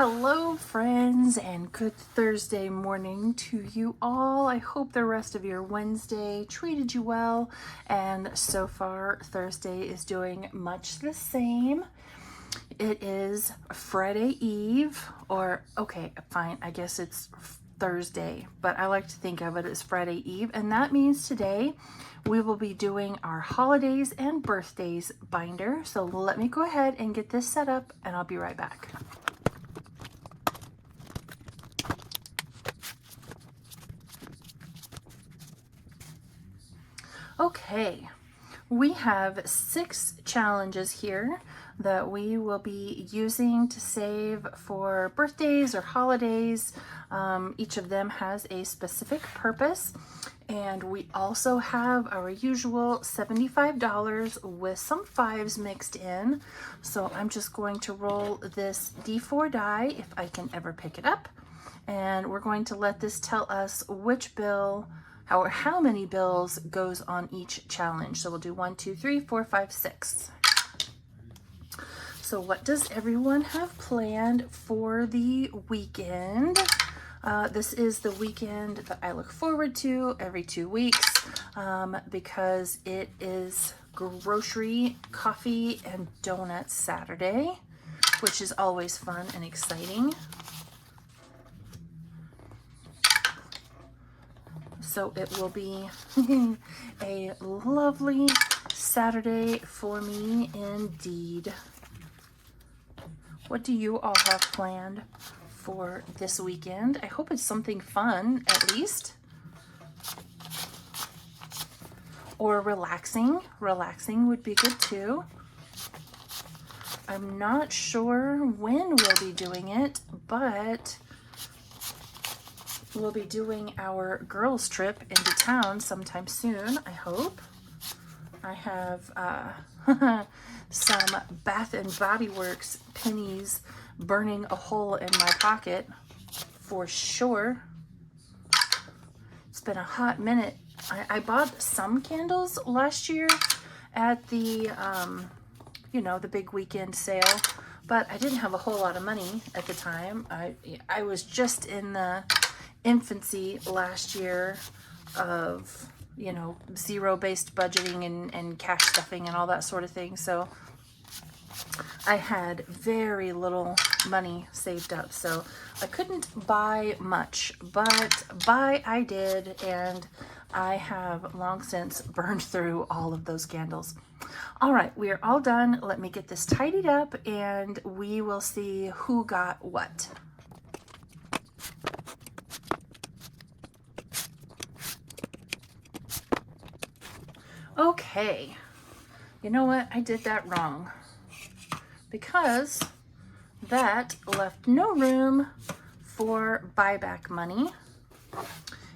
Hello friends, and good Thursday morning to you all. I hope the rest of your Wednesday treated you well, and so far Thursday is doing much the same. It is Friday Eve, or okay, fine, I guess it's Thursday, but I like to think of it as Friday Eve, and that means today we will be doing our holidays and birthdays binder. So let me go ahead and get this set up, and I'll be right back. Okay, we have 6 challenges here that we will be using to save for birthdays or holidays. Each of them has a specific purpose, and we also have our usual $75 with some 5s mixed in. So I'm just going to roll this D4 die if I can ever pick it up, and we're going to let this tell us which bill or how many bills goes on each challenge. So we'll do 1, 2, 3, 4, 5, 6. So what does everyone have planned for the weekend? This is the weekend that I look forward to every 2 weeks because it is grocery, coffee, and donuts Saturday, which is always fun and exciting. So it will be a lovely Saturday for me indeed. What do you all have planned for this weekend? I hope it's something fun, at least. Or relaxing. Relaxing would be good too. I'm not sure when we'll be doing it, but we'll be doing our girls trip into town sometime soon, I hope. I have some Bath and Body Works pennies burning a hole in my pocket for sure. It's been a hot minute. I bought some candles last year at the, the big weekend sale, but I didn't have a whole lot of money at the time. I was just in the infancy last year of zero-based budgeting and cash stuffing and all that sort of thing, so I had very little money saved up, so I couldn't buy much, but buy I did, and I have long since burned through all of those candles. All right, we are all done. Let me get this tidied up and we will see who got what. Okay, you know what? I did that wrong because that left no room for buyback money.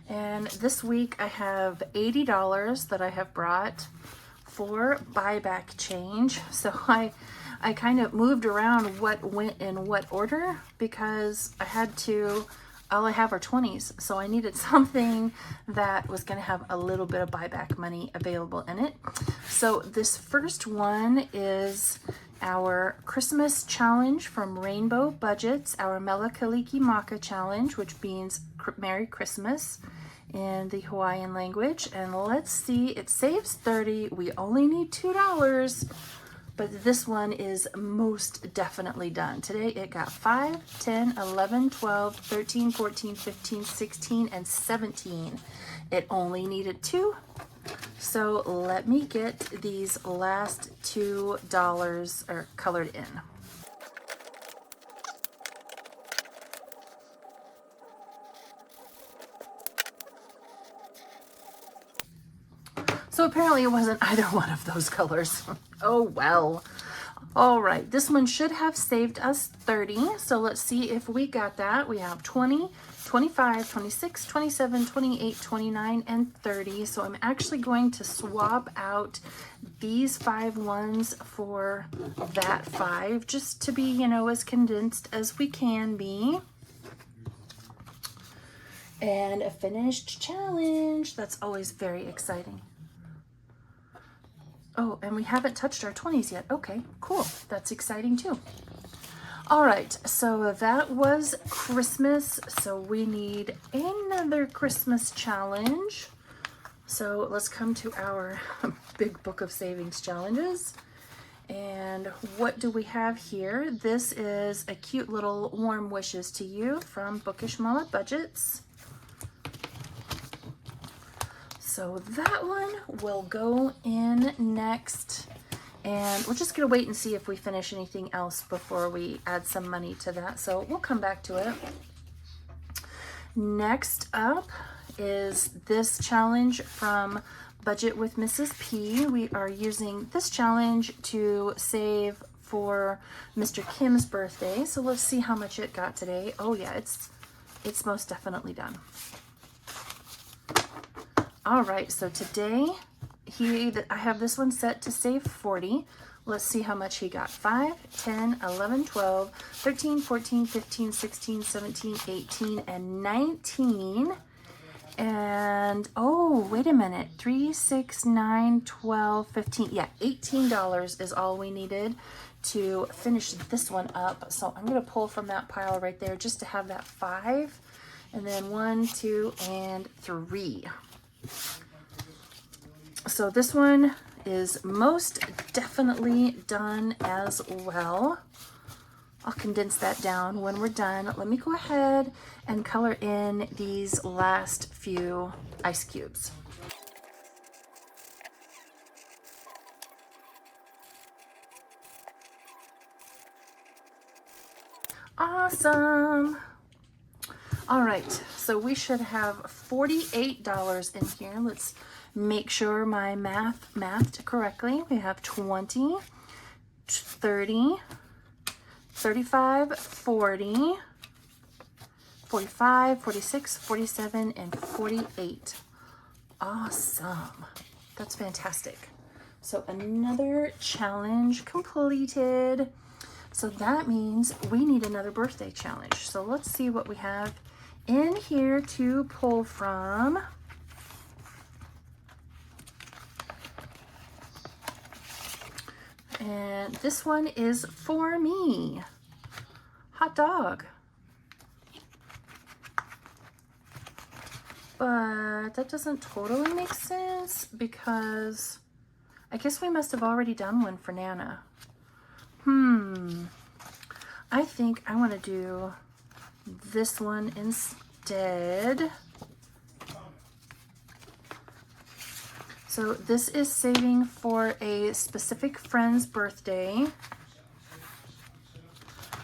And this week I have $80 that I have brought for buyback change. So I kind of moved around what went in what order because I had to. All I have are 20s, so I needed something that was going to have a little bit of buyback money available in it. So this first one is our Christmas challenge from Rainbow Budgets, our Mele Kalikimaka challenge, which means Merry Christmas in the Hawaiian language. And let's see, it saves 30. We only need $2. But this one is most definitely done. Today it got 5, 10, 11, 12, 13, 14, 15, 16, and 17. It only needed 2. So let me get these last $2 colored in. So apparently it wasn't either one of those colors. Oh well. All right, this one should have saved us 30. So let's see if we got that. We have 20, 25, 26, 27, 28, 29, and 30. So I'm actually going to swap out these 5 ones for that 5, just to be, as condensed as we can be. And a finished challenge. That's always very exciting. Oh, and we haven't touched our 20s yet. Okay, cool. That's exciting too. All right, so that was Christmas. So we need another Christmas challenge. So let's come to our big book of savings challenges. And what do we have here? This is a cute little warm wishes to you from Bookish Mama Budgets. So that one will go in next. And we're just gonna wait and see if we finish anything else before we add some money to that. So we'll come back to it. Next up is this challenge from Budget with Mrs. P. We are using this challenge to save for Mr. Kim's birthday. So let's see how much it got today. Oh yeah, it's most definitely done. All right, so today I have this one set to save 40. Let's see how much he got. 5, 10, 11, 12, 13, 14, 15, 16, 17, 18, and 19. And, oh, wait a minute. 3, 6, 9, 12, 15. Yeah, $18 is all we needed to finish this one up. So I'm going to pull from that pile right there just to have that 5. And then 1, 2, and 3. So this one is most definitely done as well. I'll condense that down when we're done. Let me go ahead and color in these last few ice cubes. Awesome. All right, so we should have $48 in here. Let's make sure my mathed correctly. We have 20, 30, 35, 40, 45, 46, 47, and 48. Awesome. That's fantastic. So another challenge completed. So that means we need another birthday challenge. So let's see what we have in here to pull from. And this one is for me. Hot dog. But that doesn't totally make sense because I guess we must have already done one for Nana. I think I want to do this one instead. So this is saving for a specific friend's birthday.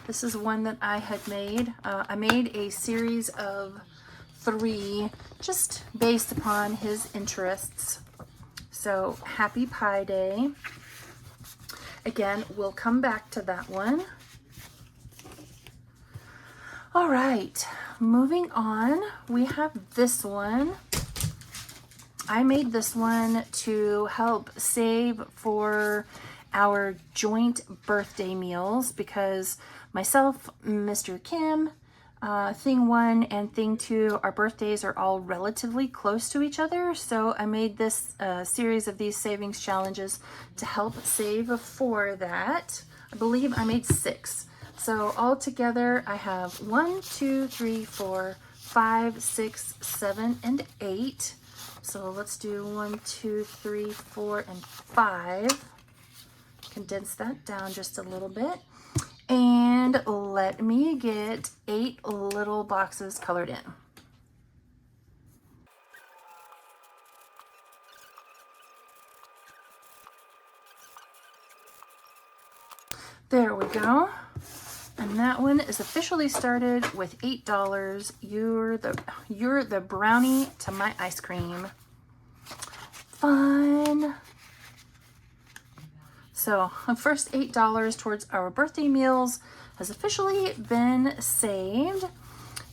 This is one that I had made. I made a series of 3 just based upon his interests. So Happy Pie Day. Again, we'll come back to that one. All right, moving on, we have this one. I made this one to help save for our joint birthday meals because myself, Mr. Kim, thing 1 and thing 2, our birthdays are all relatively close to each other. So I made this series of these savings challenges to help save for that. I believe I made 6. So all together I have 1, 2, 3, 4, 5, 6, 7, and 8. So let's do 1, 2, 3, 4, and 5. Condense that down just a little bit. And let me get 8 little boxes colored in. There we go. And that one is officially started with $8. You're the brownie to my ice cream. Fun. So the first $8 towards our birthday meals has officially been saved.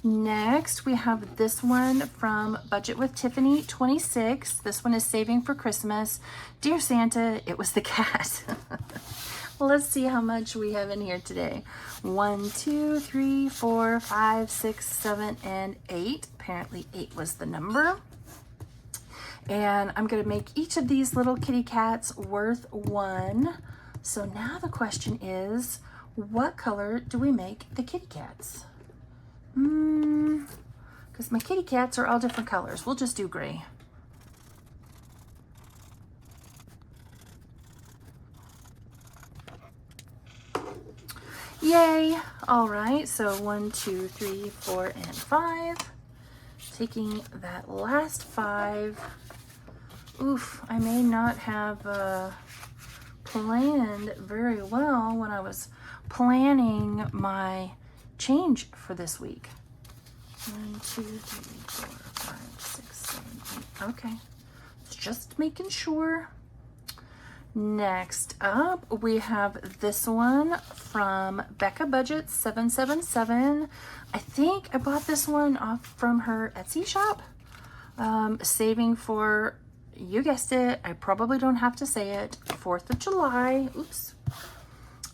Next, we have this one from Budget with Tiffany 26. This one is saving for Christmas. Dear Santa, it was the cat. Let's see how much we have in here today. 1, 2, 3, 4, 5, 6, 7, and 8. Apparently 8 was the number. And I'm gonna make each of these little kitty cats worth 1. So now the question is, what color do we make the kitty cats? Because my kitty cats are all different colors. We'll just do gray. Yay! All right, so 1, 2, 3, 4, and 5. Taking that last 5. Oof, I may not have planned very well when I was planning my change for this week. 1, 2, 3, 4, 5, 6, 7, 8. Okay, just making sure. Next up, we have this one from Becca Budget 777. I think I bought this one off from her Etsy shop. Saving for, you guessed it, I probably don't have to say it, 4th of July. Oops.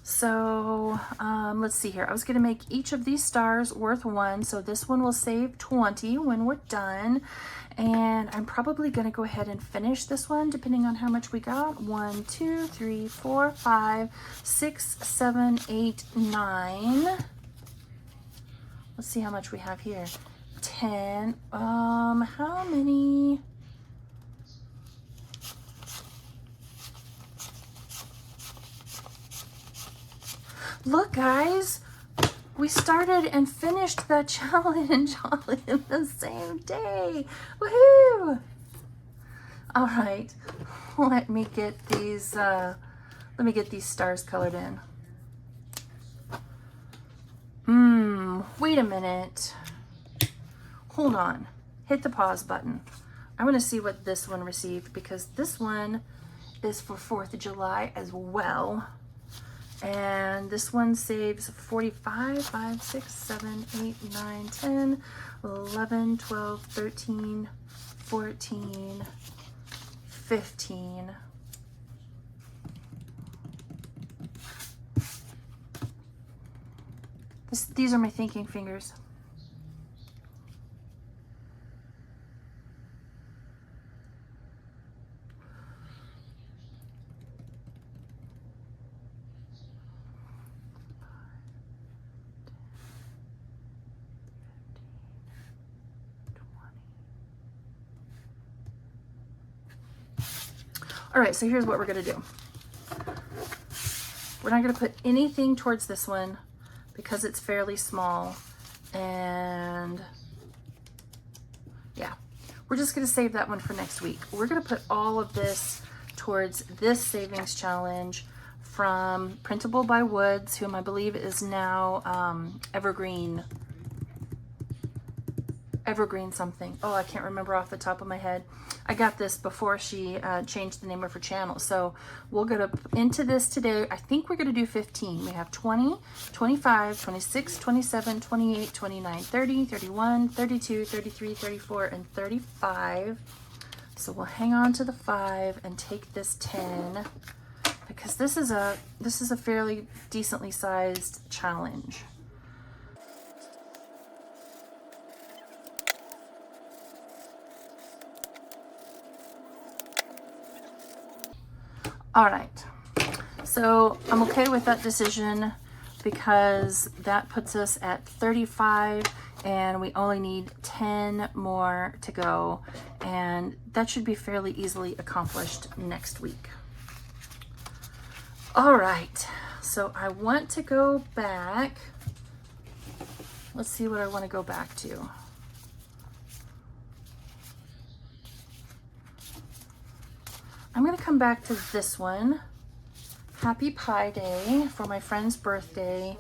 So let's see here. I was going to make each of these stars worth 1. So this one will save 20 when we're done. And I'm probably going to go ahead and finish this one depending on how much we got. 1, 2, 3, 4, 5, 6, 7, 8, 9. Let's see how much we have here. 10. How many? Look, guys, we started and finished that challenge all in the same day. Woohoo! All right, let me get these stars colored in. Wait a minute. Hold on. Hit the pause button. I want to see what this one received because this one is for 4th of July as well. And this one saves 45, 5, 6, 7, 8, 9, 10, 11, 12, 13, 14, 15. These are my thinking fingers. All right, so here's what we're gonna do. We're not gonna put anything towards this one because it's fairly small. And yeah, we're just gonna save that one for next week. We're gonna put all of this towards this savings challenge from Printable by Woods, whom I believe is now Evergreen something. Oh, I can't remember off the top of my head. I got this before she changed the name of her channel. So we'll go into this today. I think we're going to do 15. We have 20, 25, 26, 27, 28, 29, 30, 31, 32, 33, 34, and 35. So we'll hang on to the 5 and take this 10 because this is a fairly decently sized challenge. All right, so I'm okay with that decision because that puts us at 35 and we only need 10 more to go, and that should be fairly easily accomplished next week. All right, so I want to go back. Let's see what I want to go back to. I'm going to come back to this one, Happy Pie Day, for my friend's birthday,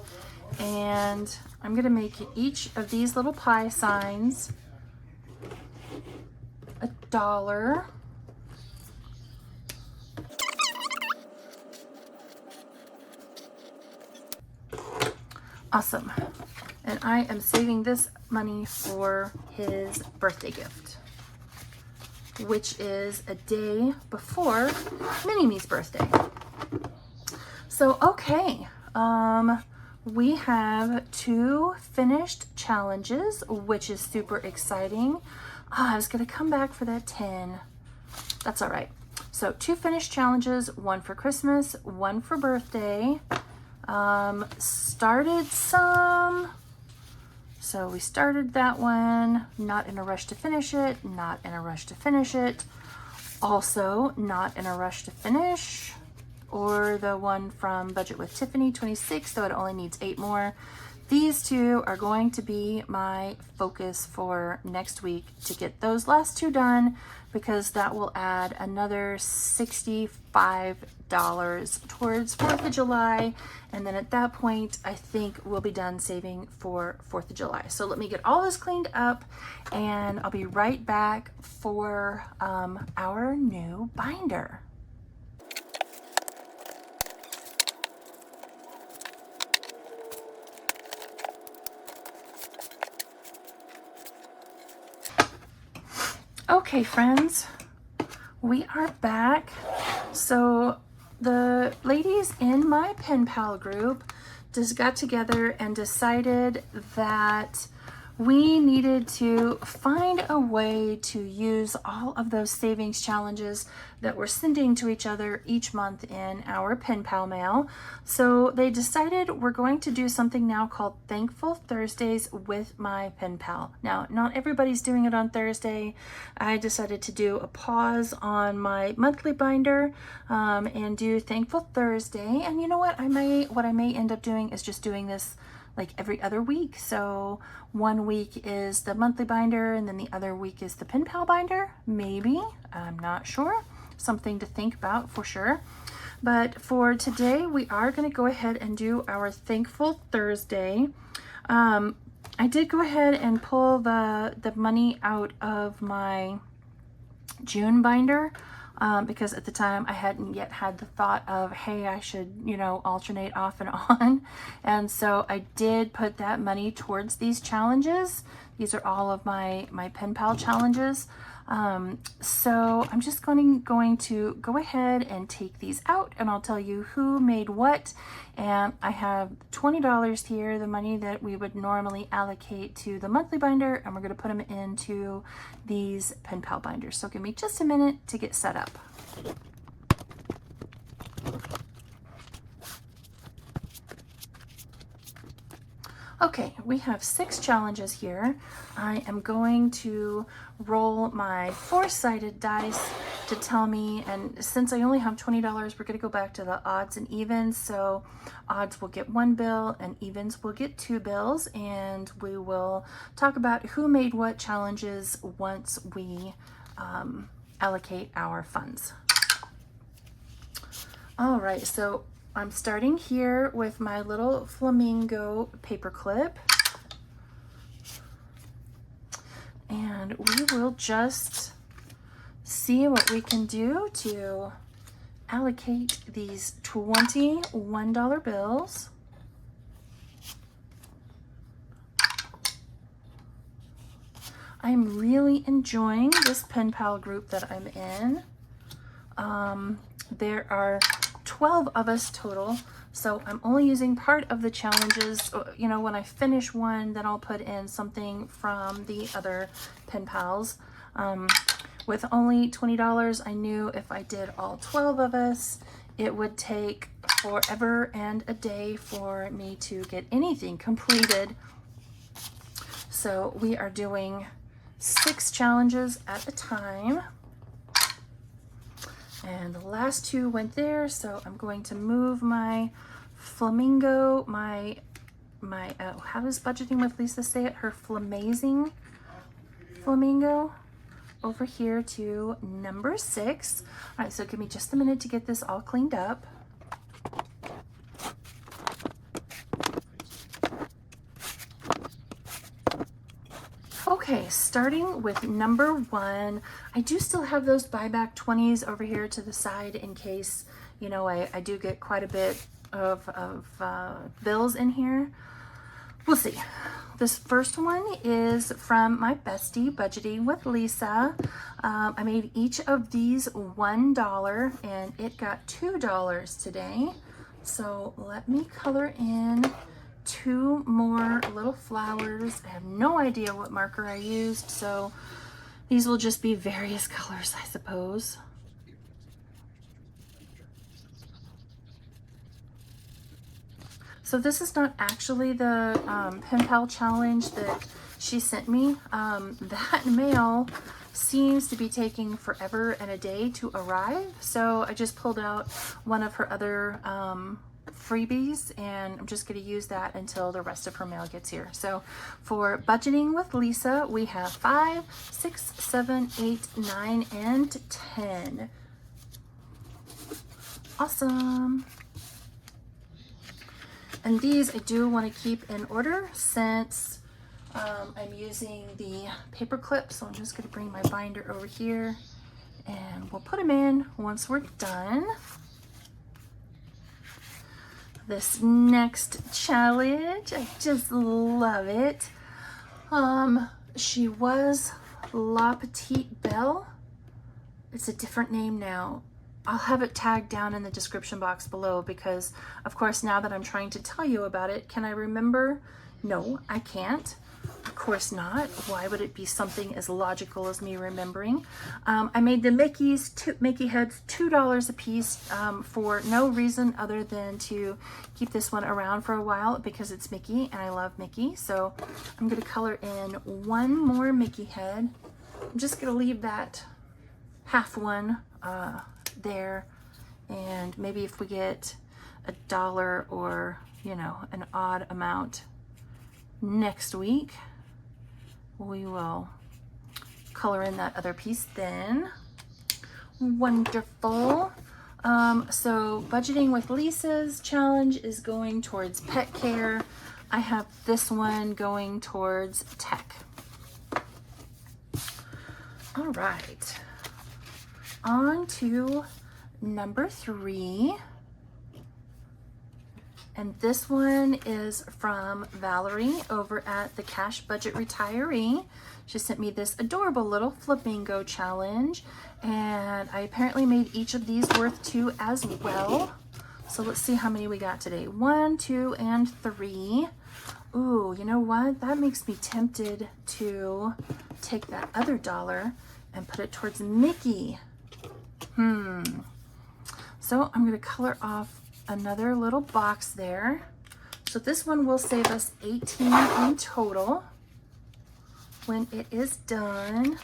and I'm going to make each of these little pie signs $1. Awesome. And I am saving this money for his birthday gift, which is a day before Mini-Me's birthday. So, okay, we have 2 finished challenges, which is super exciting. I was gonna come back for that 10. That's all right. So 2 finished challenges, 1 for Christmas, 1 for birthday. Started some. So we started that one, not in a rush to finish it, not in a rush to finish it. Also not in a rush to finish. Or the one from Budget with Tiffany, 26, so it only needs 8 more. These two are going to be my focus for next week to get those last 2 done, because that will add another $65 towards 4th of July. And then at that point, I think we'll be done saving for 4th of July. So let me get all this cleaned up and I'll be right back for our new binder. Okay, friends, we are back. So the ladies in my PenPal group just got together and decided that we needed to find a way to use all of those savings challenges that we're sending to each other each month in our PenPal mail. So they decided we're going to do something now called Thankful Thursdays with my PenPal. Now, not everybody's doing it on Thursday. I decided to do a pause on my monthly binder and do Thankful Thursday. And you know what? What I may end up doing is just doing this like every other week. So one week is the monthly binder and then the other week is the PenPal binder. Maybe, I'm not sure. Something to think about for sure. But for today, we are going to go ahead and do our Thankful Thursday. I did go ahead and pull the money out of my June binder. Because at the time I hadn't yet had the thought of, hey, I should, alternate off and on. And so I did put that money towards these challenges. These are all of my PenPal challenges. So I'm just going to go ahead and take these out and I'll tell you who made what. And I have $20 here, the money that we would normally allocate to the monthly binder, and we're going to put them into these PenPal binders. So give me just a minute to get set up. Okay, we have 6 challenges here. I am going to roll my 4-sided dice to tell me, and since I only have $20, we're going to go back to the odds and evens. So odds will get 1 bill and evens will get 2 bills, and we will talk about who made what challenges once we allocate our funds. All right, so I'm starting here with my little flamingo paper clip. And we will just see what we can do to allocate these $21 bills. I'm really enjoying this PenPal group that I'm in. There are 12 of us total, so I'm only using part of the challenges. When I finish one, then I'll put in something from the other PenPals. With only $20, I knew if I did all 12 of us, it would take forever and a day for me to get anything completed. So we are doing 6 challenges at a time. And the last 2 went there, so I'm going to move my flamingo, how does Budgeting with Lisa say it? Her flamazing flamingo over here to number 6. All right, so give me just a minute to get this all cleaned up. Okay, starting with number 1, I do still have those buyback 20s over here to the side in case, I do get quite a bit of bills in here. We'll see. This first one is from my bestie, Budgeting with Lisa. I made each of these $1 and it got $2 today. So let me color in 2 more little flowers. I have no idea what marker I used, so these will just be various colors, I suppose. So this is not actually the PenPal challenge that she sent me. That mail seems to be taking forever and a day to arrive. So I just pulled out one of her other freebies, and I'm just going to use that until the rest of her mail gets here. So for budgeting with Lisa, we have 5, 6, 7, 8, 9, and 10. Awesome. And these I do want to keep in order since I'm using the paper clip. So I'm just going to bring my binder over here and we'll put them in once we're done. This next challenge, I just love it. She was La Petite Belle. It's a different name now. I'll have it tagged down in the description box below because, of course, now that I'm trying to tell you about it, can I remember? No, I can't. Of course not. Why would it be something as logical as me remembering? I made the Mickey heads $2 a piece for no reason other than to keep this one around for a while because it's Mickey and I love Mickey. So I'm going to color in one more Mickey head. I'm just going to leave that half one there, and maybe if we get $1 or, you know, an odd amount next week, we will color in that other piece then. Wonderful. So budgeting with Lisa's challenge is going towards pet care. I have this one going towards tech. All right. On to number 3. And this one is from Valerie over at the Cash Budget Retiree. She sent me this adorable little flamingo challenge, and I apparently made each of these worth 2 as well. So let's see how many we got today. 1, 2, and 3. Ooh, you know what? That makes me tempted to take that other $1 and put it towards Mickey. So I'm going to color off another little box there. So this one will save us 18 in total when it is done.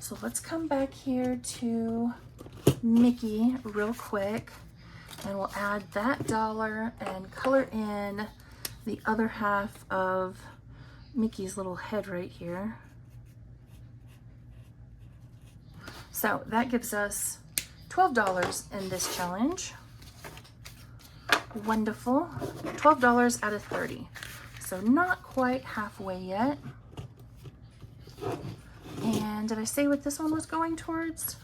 So let's come back here to Mickey real quick, and we'll add that $1 and color in the other half of Mickey's little head right here. So that gives us $12 in this challenge. Wonderful. $12 out of 30. So not quite halfway yet. And did I say what this one was going towards?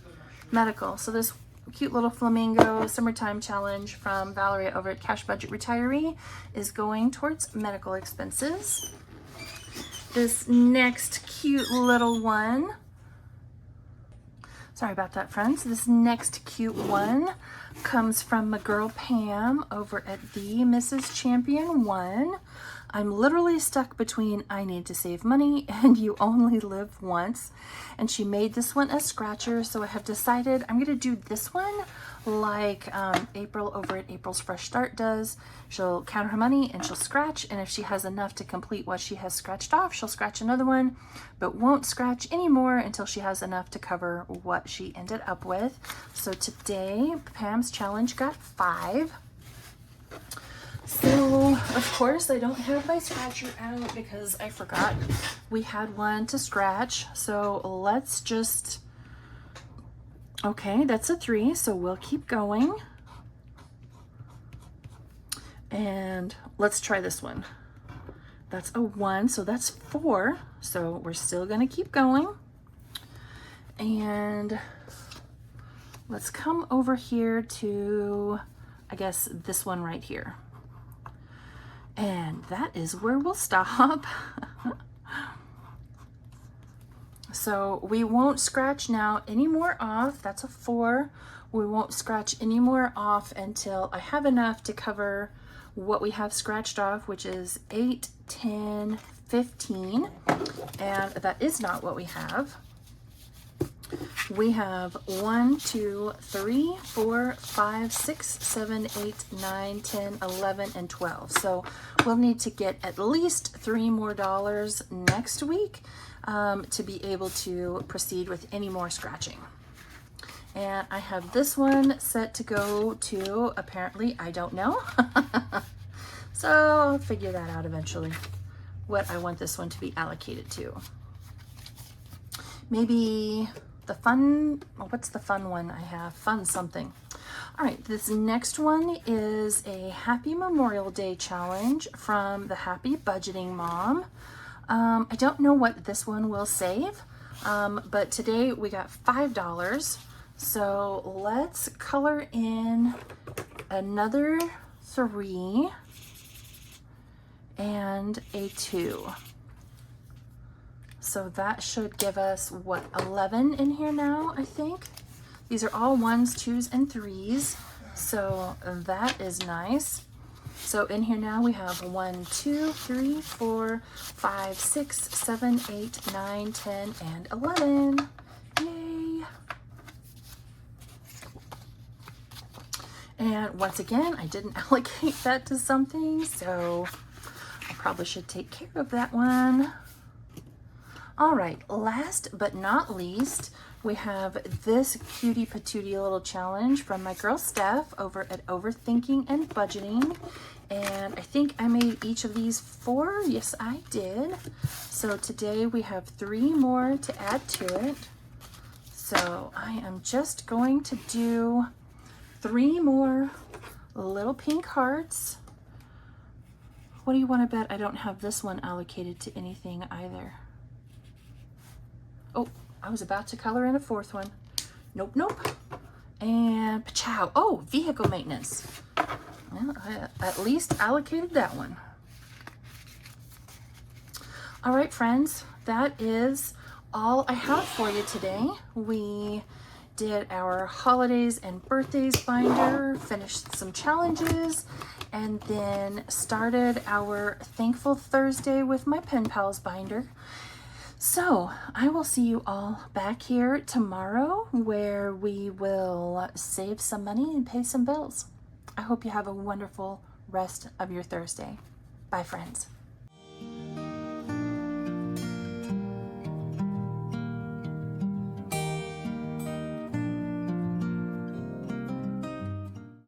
Medical. So this cute little flamingo summertime challenge from Valerie over at Cash Budget Retiree is going towards medical expenses. This next cute little one, sorry about that, friends. This next cute one comes from my girl Pam over at the Mrs. Champion 1. I'm literally stuck between I need to save money and you only live once. And she made this one a scratcher, so I have decided I'm going to do this one like April over at April's Fresh Start does. She'll count her money and she'll scratch, and if she has enough to complete what she has scratched off, she'll scratch another one, but won't scratch anymore until she has enough to cover what she ended up with. So today, Pam's challenge got 5. So, of course, I don't have my scratcher out because I forgot we had one to scratch. So let's just, okay, that's a 3, so we'll keep going. And let's try this one. That's a 1, so that's 4. So we're still gonna keep going. And let's come over here to, I guess, this one right here. And that is where we'll stop. So we won't scratch now any more off. That's a 4. We won't scratch any more off until I have enough to cover what we have scratched off, which is 8, 10, 15. And that is not what we have. We have 1, 2, 3, 4, 5, 6, 7, 8, 9, 10, 11, and 12. So we'll need to get at least $3 more next week to be able to proceed with any more scratching. And I have this one set to go to, apparently, I don't know. So I'll figure that out eventually, what I want this one to be allocated to. Maybe the fun, what's the fun one I have? Fun something. All right, this next one is a Happy Memorial Day challenge from the Happy Budgeting Mom. I don't know what this one will save, but today we got $5. So let's color in another 3 and a 2. So that should give us, what, 11 in here now, I think? These are all 1s, 2s, and 3s. So that is nice. So in here now we have 1, 2, 3, 4, 5, 6, 7, 8, 9, 10, and 11. Yay! And once again, I didn't allocate that to something, so I probably should take care of that one. All right, last but not least, we have this cutie patootie little challenge from my girl Steph over at Overthinking and Budgeting. And I think I made each of these 4. Yes, I did. So today we have 3 more to add to it. So I am just going to do 3 more little pink hearts. What do you want to bet I don't have this one allocated to anything either? Oh, I was about to color in a 4th one. Nope, nope. And pachow. Oh, vehicle maintenance. Well, I at least allocated that one. All right, friends, that is all I have for you today. We did our holidays and birthdays binder, finished some challenges, and then started our Thankful Thursday with my PenPals binder. So I will see you all back here tomorrow where we will save some money and pay some bills. I hope you have a wonderful rest of your Thursday. Bye, friends.